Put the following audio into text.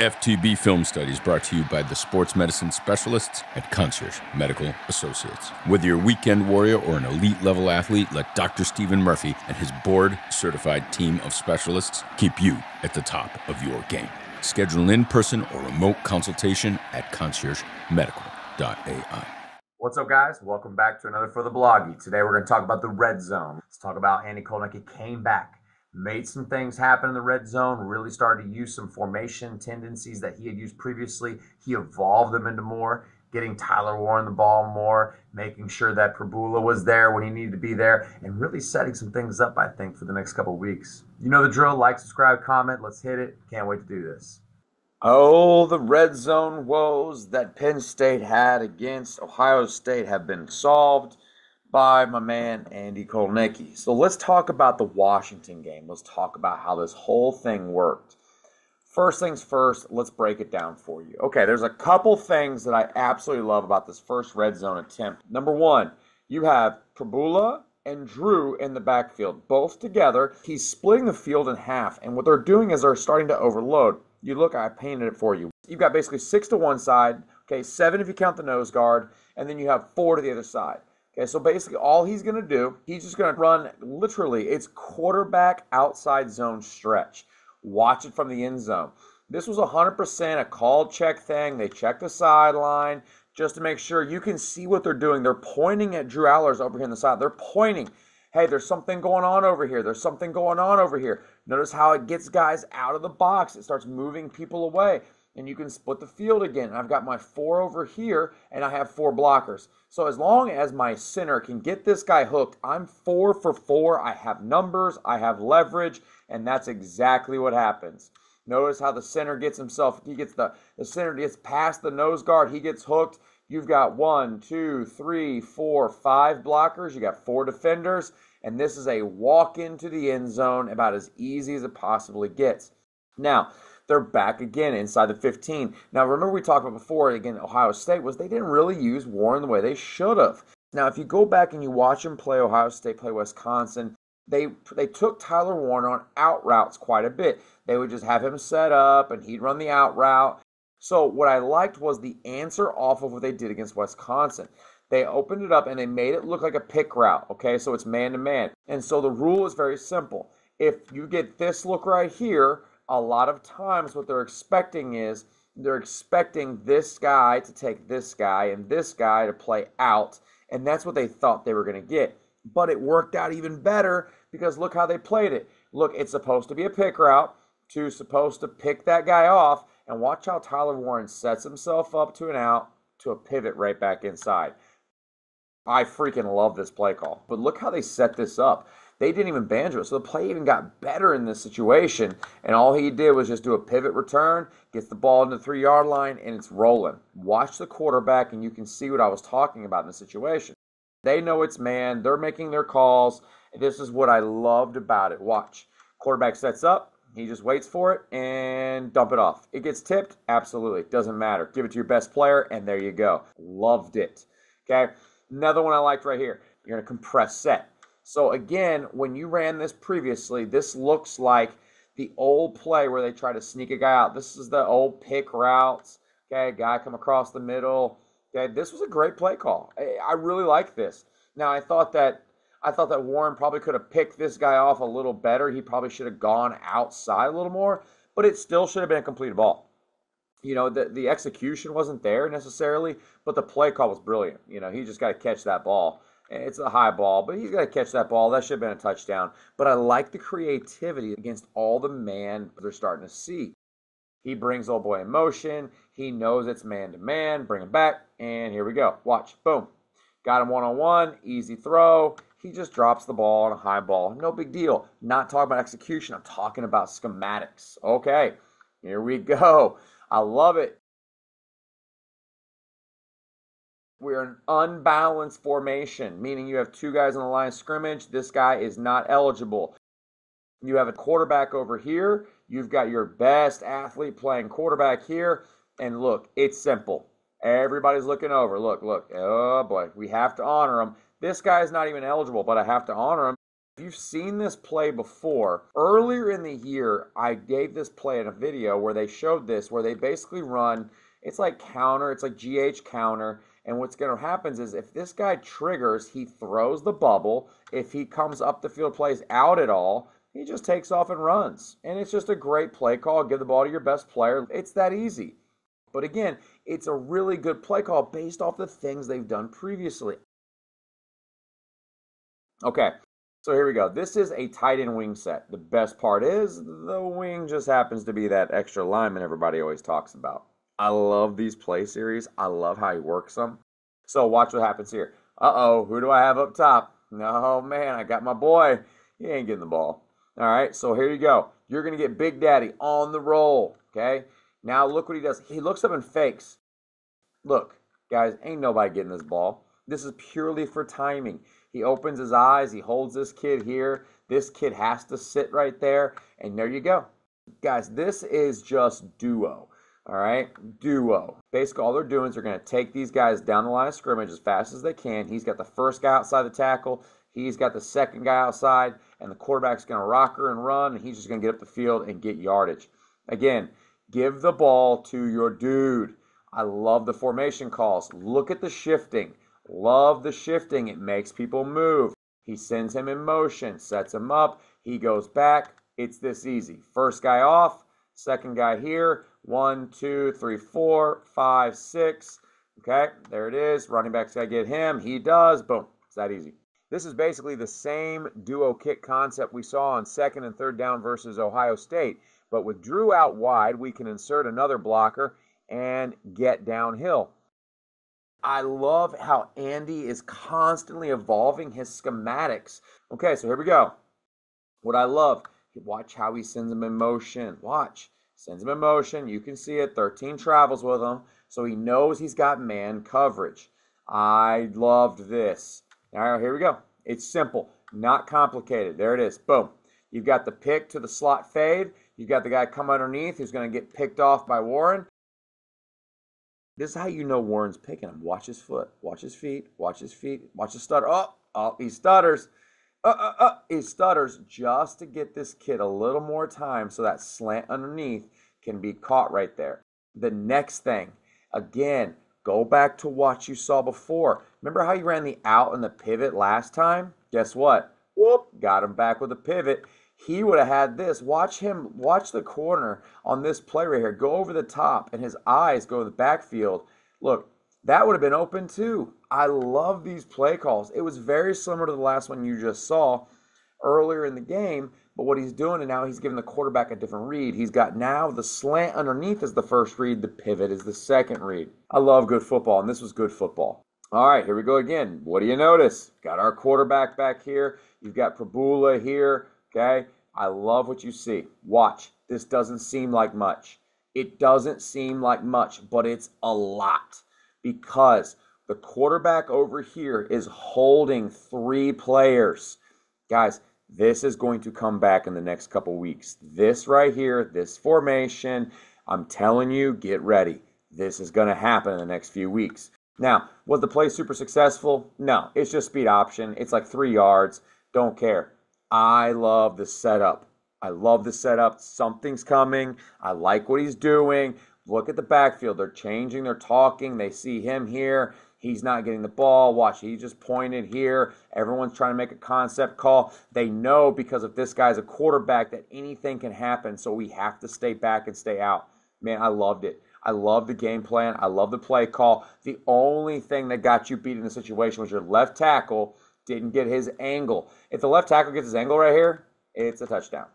FTB Film Study is brought to you by the sports medicine specialists at Concierge Medical Associates. Whether you're a weekend warrior or an elite-level athlete, let Dr. Stephen Murphy and his board-certified team of specialists keep you at the top of your game. Schedule an in-person or remote consultation at conciergemedical.ai. What's up, guys? Welcome back to another For the Bloggy. Today we're going to talk about the red zone. Let's talk about Andy Kodutti came back, made some things happen in the red zone, really started to use some formation tendencies that he had used previously. He evolved them into more, getting Tyler Warren the ball more, making sure that Prabula was there when he needed to be there, and really setting some things up, I think, for the next couple of weeks. You know the drill. Like, subscribe, comment. Let's hit it. Can't wait to do this. Oh, the red zone woes that Penn State had against Ohio State have been solved by my man Andy Kodutti. So let's talk about the Washington game. Let's talk about how this whole thing worked. First things first, let's break it down for you. Okay, there's a couple things that I absolutely love about this first red zone attempt. Number one, you have Prabula and Drew in the backfield, both together. He's splitting the field in half, and what they're doing is they're starting to overload. You look, I painted it for you. You've got basically 6 to one side, okay, 7 if you count the nose guard, and then you have 4 to the other side. Okay, so basically all he's going to do, he's just going to run, literally, it's quarterback outside zone stretch. Watch it from the end zone. This was 100% a called check thing. They check the sideline just to make sure you can see what they're doing. They're pointing at Drew Allers over here on the side. They're pointing, hey, there's something going on over here. There's something going on over here. Notice how it gets guys out of the box. It starts moving people away. And you can split the field again. I've got my 4 over here, and I have 4 blockers. So as long as my center can get this guy hooked, I'm 4 for 4. I have numbers, I have leverage, and that's exactly what happens. Notice how the center gets himself, the center gets past the nose guard, he gets hooked. You've got 1, 2, 3, 4, 5 blockers. You got 4 defenders, and this is a walk into the end zone about as easy as it possibly gets. Now, they're back again inside the 15. Now, remember we talked about before, again, Ohio State, was they didn't really use Warren the way they should have. Now, if you go back and you watch them play Ohio State, play Wisconsin, they took Tyler Warren on out routes quite a bit. They would just have him set up, and he'd run the out route. So what I liked was the answer off of what they did against Wisconsin. They opened it up, and they made it look like a pick route, okay? So it's man-to-man. And so the rule is very simple. If you get this look right here, a lot of times what they're expecting is they're expecting this guy to take this guy and this guy to play out, and that's what they thought they were going to get. But it worked out even better because look how they played it. Look, it's supposed to be a pick route, supposed to pick that guy off, and watch how Tyler Warren sets himself up to an out to a pivot right back inside. I freaking love this play call. But look how they set this up. They didn't even banjo it, so the play even got better in this situation, and all he did was just do a pivot return, gets the ball into the 3-yard line, and it's rolling. Watch the quarterback, and you can see what I was talking about in the situation. They know it's man. They're making their calls. This is what I loved about it. Watch. Quarterback sets up. He just waits for it and dump it off. It gets tipped? Absolutely. Doesn't matter. Give it to your best player, and there you go. Loved it. Okay? Another one I liked right here. You're going to compress set. So again, when you ran this previously, this looks like the old play where they try to sneak a guy out. This is the old pick routes. Okay, guy come across the middle. Okay, this was a great play call. I really like this. Now I thought that Warren probably could have picked this guy off a little better. He probably should have gone outside a little more, but it still should have been a completed ball. You know, the execution wasn't there necessarily, but the play call was brilliant. You know, he just got to catch that ball. It's a high ball, but he's got to catch that ball. That should have been a touchdown. But I like the creativity against all the man they're starting to see. He brings old boy in motion. He knows it's man-to-man. Bring him back, and here we go. Watch. Boom. Got him one-on-one. Easy throw. He just drops the ball on a high ball. No big deal. Not talking about execution. I'm talking about schematics. Okay, here we go. I love it. We're an unbalanced formation, meaning you have 2 guys on the line of scrimmage. This guy is not eligible. You have a quarterback over here. You've got your best athlete playing quarterback here. And look, it's simple. Everybody's looking over. Look. Oh, boy. We have to honor him. This guy is not even eligible, but I have to honor him. If you've seen this play before, earlier in the year, I gave this play in a video where they showed this, where they basically run, it's like counter, it's like GH counter, and what's going to happen is if this guy triggers, he throws the bubble. If he comes up the field, plays out at all, he just takes off and runs. And it's just a great play call. Give the ball to your best player. It's that easy. But again, it's a really good play call based off the things they've done previously. Okay, so here we go. This is a tight end wing set. The best part is the wing just happens to be that extra lineman everybody always talks about. I love these play series. I love how he works them. So watch what happens here. Uh-oh, who do I have up top? No, man, I got my boy. He ain't getting the ball. All right, so here you go. You're going to get Big Daddy on the roll, okay? Now look what he does. He looks up and fakes. Look, guys, ain't nobody getting this ball. This is purely for timing. He opens his eyes. He holds this kid here. This kid has to sit right there, and there you go. Guys, this is just duo. All right, duo. Basically, all they're doing is they're going to take these guys down the line of scrimmage as fast as they can. He's got the first guy outside the tackle. He's got the second guy outside, and the quarterback's going to rock her and run, and he's just going to get up the field and get yardage. Again, give the ball to your dude. I love the formation calls. Look at the shifting. Love the shifting. It makes people move. He sends him in motion, sets him up. He goes back. It's this easy. First guy off, second guy here. 1, 2, 3, 4, 5, 6. Okay, there it is. Running back's got to get him. He does. Boom. It's that easy. This is basically the same duo kick concept we saw on second and third down versus Ohio State. But with Drew out wide, we can insert another blocker and get downhill. I love how Andy is constantly evolving his schematics. Okay, so here we go. What I love, watch how he sends them in motion. Watch. Sends him in motion. You can see it. 13 travels with him. So he knows he's got man coverage. I loved this. All right, here we go. It's simple, not complicated. There it is. Boom. You've got the pick to the slot fade. You've got the guy come underneath who's going to get picked off by Warren. This is how you know Warren's picking him. Watch his foot. Watch his feet. Watch his feet. Watch his stutter. Oh, he stutters. He stutters just to get this kid a little more time so that slant underneath can be caught right there. The next thing, again, go back to what you saw before. Remember how you ran the out and the pivot last time? Guess what? Whoop, got him back with a pivot. He would have had this. Watch the corner on this play right here. Go over the top, and his eyes go to the backfield. Look, that would have been open too. I love these play calls. It was very similar to the last one you just saw earlier in the game, but what he's doing, and now he's giving the quarterback a different read. He's got now the slant underneath is the first read, the pivot is the second read. I love good football, and this was good football. All right, here we go again. What do you notice? Got our quarterback back here. You've got Prabula here, okay? I love what you see. Watch. This doesn't seem like much. It doesn't seem like much, but it's a lot because the quarterback over here is holding 3 players. Guys, this is going to come back in the next couple weeks. This right here, this formation, I'm telling you, get ready. This is going to happen in the next few weeks. Now, was the play super successful? No, it's just speed option. It's like 3 yards. Don't care. I love the setup. I love the setup. Something's coming. I like what he's doing. Look at the backfield. They're changing. They're talking. They see him here. He's not getting the ball. Watch, he just pointed here. Everyone's trying to make a concept call. They know because if this guy's a quarterback that anything can happen, so we have to stay back and stay out. Man, I loved it. I love the game plan. I love the play call. The only thing that got you beat in the situation was your left tackle didn't get his angle. If the left tackle gets his angle right here, it's a touchdown.